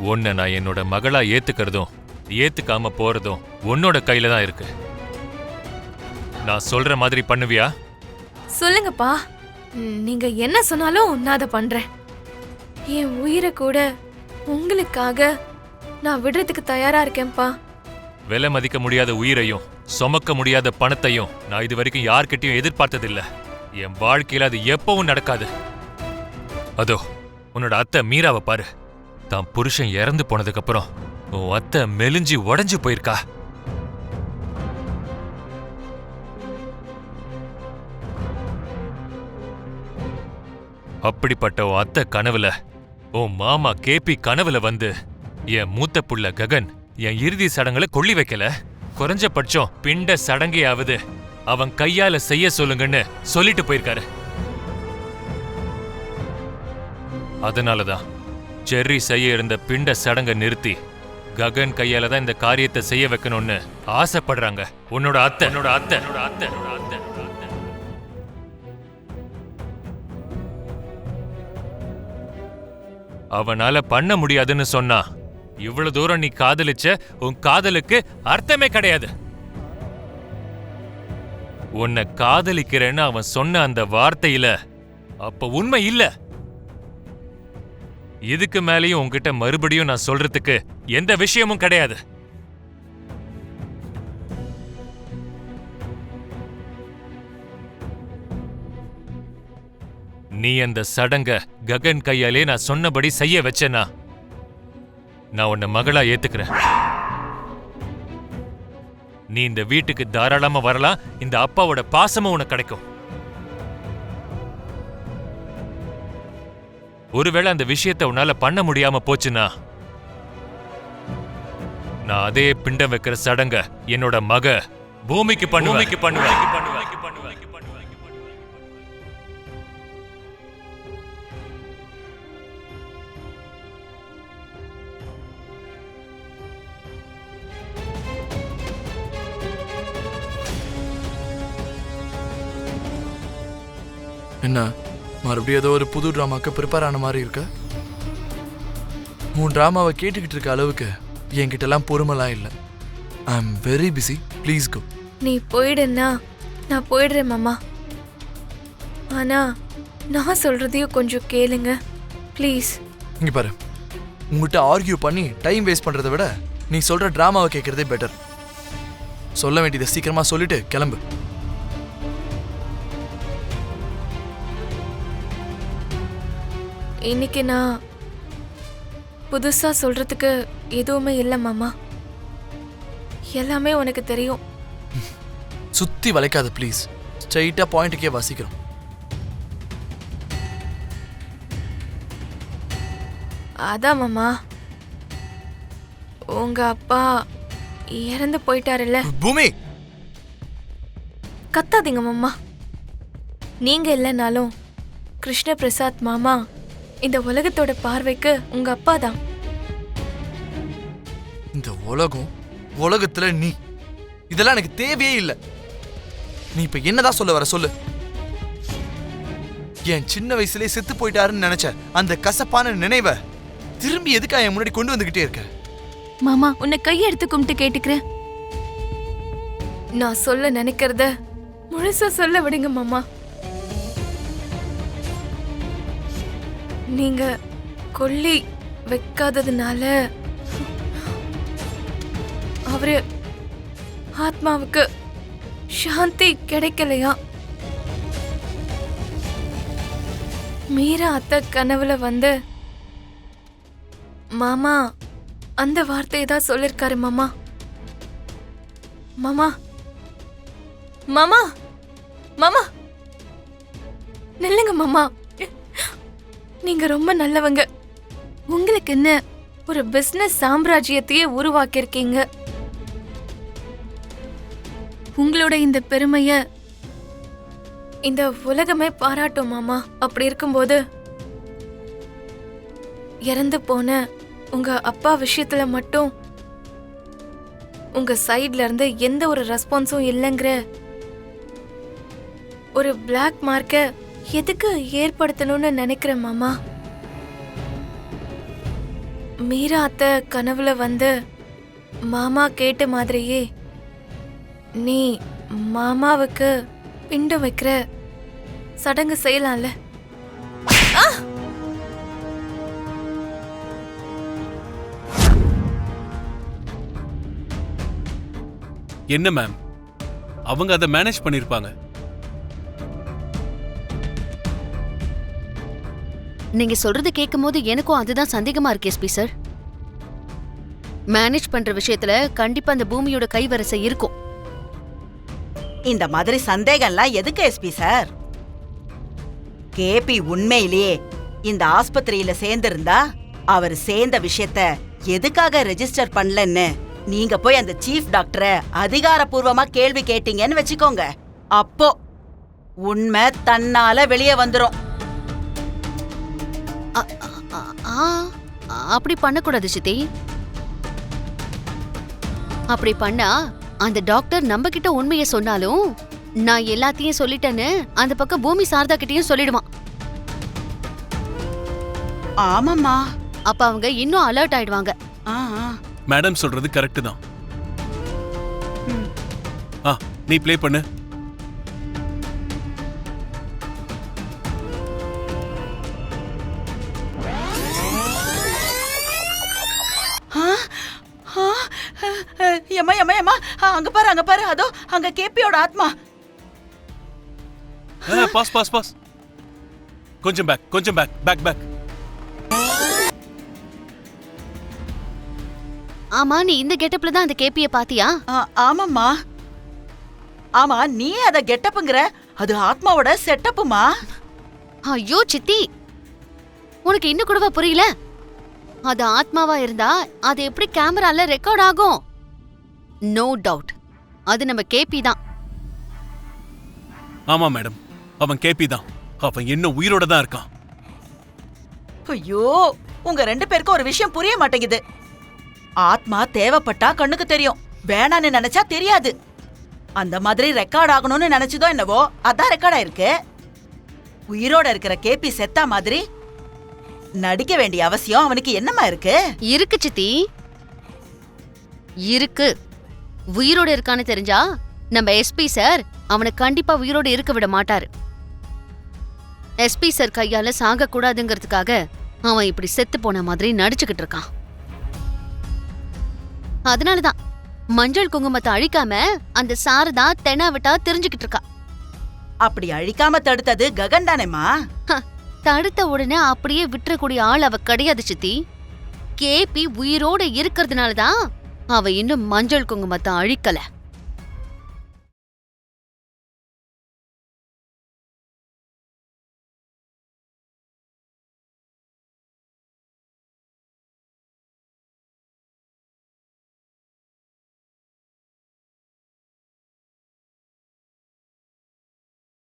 உன்னை நான் என்னோட மகளா ஏத்துக்கிறதும் ஏத்துக்காம போறதும் உன்னோட கையில தான் இருக்கு. நான் சொல்ற மாதிரி பண்ணுவியா? சொல்லுங்கப்பா, நீங்க என்ன சொன்னாலும் நான் அதை பண்றேன். என் உயிரை கூட உங்களுக்காக நான் விடுறதுக்கு தயாரா இருக்கேன்ப்பா. விலை மதிக்க முடியாத உயிரையும் சுமக்க முடியாத பணத்தையும் நான் இது வரைக்கும் யார்கிட்டயும் எதிர்பார்த்ததில்ல. என் வாழ்க்கையில அது எப்பவும் நடக்காது. அதோ உன்னோட அத்தை மீராவை பாரு. தான் புருஷன் இறந்து போனதுக்கு அப்புறம் உன் அத்தை மெலிஞ்சி உடைஞ்சு போயிருக்கா. அப்படிப்பட்ட உன் அத்தை கனவுல உன் மாமா கேபி கனவுல வந்து என் மூத்த புள்ள ககன் என் இறுதி சடங்குல கொள்ளி வைக்கல. குறைஞ்சபட்சம் பிண்ட சடங்கையாவது அவன் கையால செய்ய சொல்லுங்கன்னு சொல்லிட்டு போயிருக்காரு. அதனாலதான் செர்ரி செய்ய இருந்த பிண்ட சடங்கை நிறுத்தி ககன் கையால தான் இந்த காரியத்தை செய்ய வைக்கணும்னு ஆசைப்படுறாங்க உன்னோட அத்தை. என்னோட அத்தை என்னோட அத்தை என்னோட அத்தை அவனால பண்ண முடியாதுன்னு சொன்னா இவ்வளவு தூரம் நீ காதலிச்ச உன் காதலுக்கு அர்த்தமே கிடையாது. உன்னை காதலிக்கிறேன்னு அவன் சொன்ன அந்த வார்த்தையில அப்ப உண்மை இல்ல. இதுக்கு மேலேயும் உன்கிட்ட மறுபடியும் நான் சொல்றதுக்கு எந்த விஷயமும் கிடையாது. நீ அந்த சடங்க ககன் கையாலே நான் சொன்னபடி செய்ய வச்சேனா நான் உன்னை மகளா ஏத்துக்கிறேன். நீ இந்த வீட்டுக்கு தாராளமா வரலாம். இந்த அப்பாவோட பாசமும் உனக்கு கிடைக்கும். ஒருவேளை அந்த விஷயத்தை உன்னால பண்ண முடியாம போச்சுன்னா நான் அதே பிண்டம் வைக்கிற சடங்க என்னோட மக பூமிக்கு பண்ணுவேன். என்ன மறுபடியும் ஏதோ ஒரு புது ட்ராமாக்கு ப்ரிப்பேர் ஆன மாதிரி இருக்க? உன் ட்ராமாவை கேட்டுக்கிட்டு இருக்க அளவுக்கு என்கிட்டலாம் பொறுமைலாம் இல்லை. I am very busy, please go. நீ போயிடுன்னா நான் போயிடுறேன் மாமா. ஆனா நான் சொல்றதையும் கொஞ்சம் கேளுங்க ப்ளீஸ். இங்க பாரு, உங்ககிட்ட ஆர்கியூ பண்ணி டைம் வேஸ்ட் பண்றதை விட நீ சொல்ற ட்ராமாவை கேட்கறதே பெட்டர். சொல்ல வேண்டியதை சீக்கிரமா சொல்லிட்டு கிளம்பு. இன்னைக்கு நான் புதுசா சொல்றதுக்கு எதுவுமே இல்லை மாமா. எல்லாமே உனக்கு தெரியும். சுத்தி வளைக்காத ப்ளீஸ். ஸ்ட்ரைட்டா பாயிண்ட்டுக்கே வாசிக்கிறோம். அதான் மாமா, உங்க அப்பா இறந்து போயிட்டாருல்ல. பூமி, கத்தாதீங்க மாமா. நீங்க இல்லைனாலும் கிருஷ்ண பிரசாத் மாமா இந்த உலகத்தோட பார்வைக்கு உங்க அப்பா தான். இந்த உலகத்துல நீ இதெல்லாம் எனக்கு தேவையே இல்லை. நீ இப்ப என்னதான் சொல்ல வர சொல்லு. என் சின்ன வயசுலயே செத்து போயிட்டாருன்னு நினைச்ச அந்த கசப்பான நினைவை திரும்பி எதுக்கா என் முன்னாடி கொண்டு வந்துகிட்டே இருக்க? மாமா, உன்னை கையெடுத்து கும்பிட்டு கேட்டுக்கிறேன். நான் சொல்ல நினைக்கிறத முழுசா சொல்ல விடுங்க மாமா. நீங்க கொல்லி வைக்காததுனால அவரு ஆத்மாவுக்கு சாந்தி கிடைக்கலையா? மீரா அத்தை கனவுல வந்து மாமா அந்த வார்த்தையை தான் சொல்லிருக்காரு மாமா. மாமா மாமா மாமா நில்லுங்க மாமா. நீங்க ரொம்ப நல்லவங்க. உங்களுக்கு என்ன ஒரு பிசினஸ் சாம்ராஜ்யத்தையே உருவாக்கியிருக்கீங்க. உங்களோட இந்த பெருமைய இந்த உலகமே பாராட்டும் மாமா. அப்படி இருக்கும்போது இறந்து போன உங்க அப்பா விஷயத்துல மட்டும் உங்க சைட்ல இருந்து எந்த ஒரு ரெஸ்பான்ஸும் இல்லைங்கிற ஒரு பிளாக் மார்க்க எதுக்கு ஏற்படுத்தணும்னு நினைக்கிறேன் மாமா. மீரா அத்தை கனவுல வந்து மாமா கேட்ட மாதிரியே நீ மாமாவுக்கு பிண்டம் வைக்கிற சடங்கு செய்யலாம்ல? என்ன மேம், அவங்க அதை மேனேஜ் பண்ணிருப்பாங்க. நீங்க சொல்றது கேட்கும்போது எனக்கும் அதுதான் சந்தேகமா இருக்கு எஸ்பி சார். மேனேஜ் பண்ற விஷயத்துல கண்டிப்பா அந்த பூமியோட கைவரிசை இருக்கும். இந்த மாதிரி சந்தேகம்லாம் எதுக்கு எஸ்பி சார்? கேபி உண்மையிலேயே இந்த ஆஸ்பத்திரியில சேர்ந்திருந்தா அவர் சேர்ந்த விஷயத்த எதுக்காக ரெஜிஸ்டர் பண்ணலன்னு நீங்க போய் அந்த சீஃப் டாக்டரை அதிகாரப்பூர்வமா கேள்வி கேட்டீங்கன்னு வச்சுக்கோங்க, அப்போ உண்மை தன்னால வெளியே வந்துரும். அப்படி பண்ணக்கூடாது சித்தி. அப்படி பண்ணா அந்த டாக்டர் நம்ம கிட்ட உண்மையை சொன்னாலும் நான் எல்லாத்தையும் சொல்லிட்டேன்னு அந்த பக்கம் பூமி சாரதா கிட்டயும் சொல்லிடுவான். ஆமாம்மா. அப்ப அவங்க இன்னும் அலர்ட் ஆயிடுவாங்க. மேடம் சொல்றது கரெக்ட் தான். நீ ப்ளே பண்ணு. எம்மா எம்மா எம்மா, அங்க பாரு அங்க பாரு, அதோ அங்க கேபியோட ஆத்மா. Boss boss boss. கொஞ்சம் பேக், கொஞ்சம் பேக், பேக் பேக். ஆமா, நீ இந்த கெட்டப்ல தான் அந்த கேபிய பாத்தியா? ஆமாம்மா. ஆமா, நீ அத கெட்டப்புங்கற, அது ஆத்மாவோட செட்டப்புமா. ஐயோ சித்தி, உனக்கு இன்னும் கூடவா புரியல? அது ஆத்மாவா இருந்தா அது எப்படி கேமரால ரெக்கார்ட் ஆகும்? நோ டவுட் அது நம்ம கேபி தான். ஆமா மேடம், அவன் கேபி தான். அவன் இன்னும் உயிரோட தான் இருக்கான். ஐயோ, உங்க ரெண்டு பேருக்கும் ஒரு விஷயம் புரிய மாட்டேங்குது. ஆத்மா தேவைப்பட்டா கண்ணுக்கு தெரியும், வேணான்னு நினைச்சா தெரியாது. அந்த மாதிரி ரெக்கார்ட் ஆகணும்னு நினைச்சதோ என்னவோ, அதான் ரெக்கார்ட் ஆயிருக்கு. உயிரோட இருக்கிற கேபி செத்தா மாதிரி நடிக்க வேண்டிய அவசியம் அவனுக்கு என்னமா இருக்கு? இருக்கு சித்தி, இருக்கு. உயிரோட இருக்கான்னு தெரிஞ்சா நம்ம எஸ்பி சார் அவனை கண்டிப்பா உயிரோட இருக்க விட மாட்டாரு. எஸ்பி சார் கையால சாக கூடாதுங்கிறதுக்காக அவன் இப்படி செத்து போன மாதிரி நடிச்சுக்கிட்டு இருக்கான். அதனாலதான் மஞ்சள் குங்குமத்தை அழிக்காம அந்த சாரதா தெனாவிட்டா தெரிஞ்சுக்கிட்டு இருக்கா. அப்படி அழிக்காம தடுத்தது ககன் தானேமா? தடுத்த உடனே அப்படியே விட்டுறக்கூடிய ஆள் அவ கிடையாது சித்தி. கேபி உயிரோட இருக்கிறதுனாலதான் அவ இன்னும் மஞ்சள் குங்குமத்தை அழிக்கல.